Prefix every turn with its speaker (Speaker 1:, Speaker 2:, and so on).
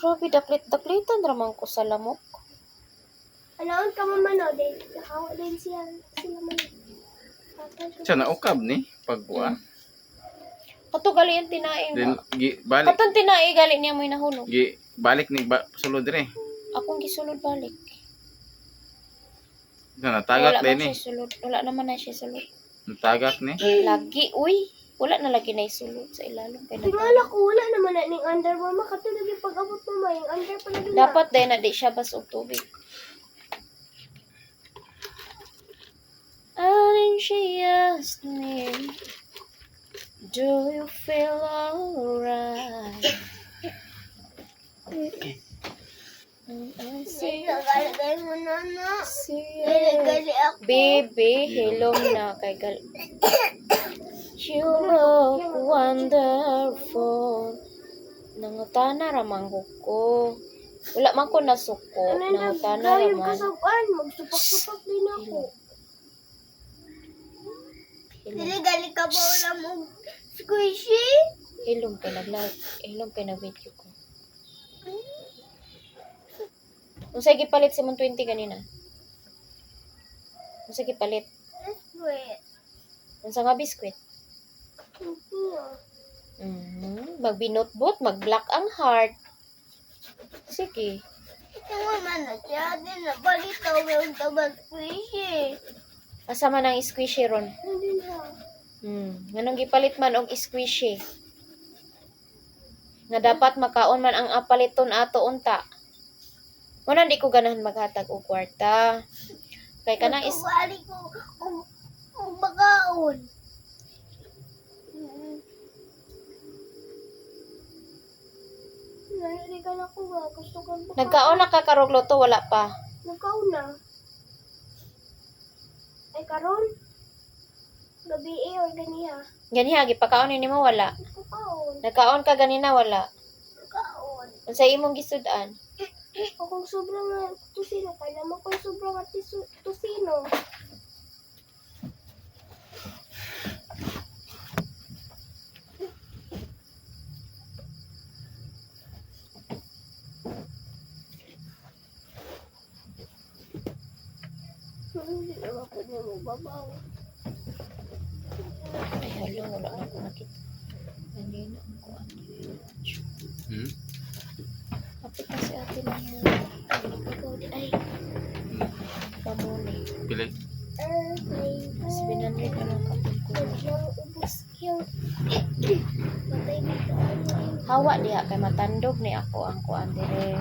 Speaker 1: Grabe, daklit-daklitan ramang ko sa lamok.
Speaker 2: Alaon ka mamano din. Nakawa din sila man.
Speaker 3: Siya na ukab ni pagkuha.
Speaker 1: Kato gali yung tinaing
Speaker 3: Then
Speaker 1: ba?
Speaker 3: balik
Speaker 1: Katong tinaing gali niya mo'y nahulog.
Speaker 3: balik ni sulod dire.
Speaker 1: Akong gisulod balik.
Speaker 3: Natagak
Speaker 1: Wala
Speaker 3: din
Speaker 1: man
Speaker 3: ni.
Speaker 1: siya sulod. Wala naman na siya sulod.
Speaker 3: Natagak ni.
Speaker 1: Lagi, uy. Wala na lagi na isulod sa ilalim. Kaya
Speaker 2: Tingala ko, wala naman na ning under mama. Katulad yung pag-abot mo yung under pa na din.
Speaker 1: dapat dahil na di siya bas og tubig. And she asked me, do you feel alright? And I say,
Speaker 2: Nagalagay mo na na.
Speaker 1: see
Speaker 2: Gali ako.
Speaker 1: baby, hello na kay gal. You look wonderful. Nangutana ramang ko. Wala man ko nasuko. Nangutana
Speaker 2: Gayon
Speaker 1: raman.
Speaker 2: kasaban. Magsupak-supak din ako. Dili gali ka ba wala mo squishy?
Speaker 1: Hilom kay nag-video ko. Unsay gipalit si Mon 20 kanina? Unsay gipalit?
Speaker 2: Wait.
Speaker 1: Unsa nga biskwit? Magbinotbot, mag-black ang heart. Sige.
Speaker 2: Ito man na siya. Di na balitaw yung tabas squishy.
Speaker 1: Asa man ang squishy ron?
Speaker 2: Hindi na.
Speaker 1: Nganong gipalit man og squishy? Nga dapat makaon man ang apaliton ato unta. Muna di ko ganahan maghatag og kwarta. Kay kanang
Speaker 2: Wali ko kung bakaon. Nalili ka na ko ba? Gusto ko bakaon.
Speaker 1: nagkaon na ka karog loto wala pa.
Speaker 2: Nagkaon na. Ay karon? Gabi or ganiha?
Speaker 1: Ganiha gipakaon nimo wala.
Speaker 2: Nagkakaon.
Speaker 1: Nagkaon ka ganina wala.
Speaker 2: Nagkaon.
Speaker 1: Unsa imong gisud-an?
Speaker 2: Akong sobrang nga tusino. Kaya naman ko sobrang nga tusino. Hindi naman ko niya magbabaw.
Speaker 1: Ay hello wala na ko nakita. Ganina ko Kapit na si ate na yun. Ikaw di ay. Pamuli.
Speaker 3: Pili.
Speaker 1: Mas 700 na lang kapit ko.
Speaker 2: Ubus yung matay dito.
Speaker 1: Hawa diha kay matandog ni ako ang kuan dire.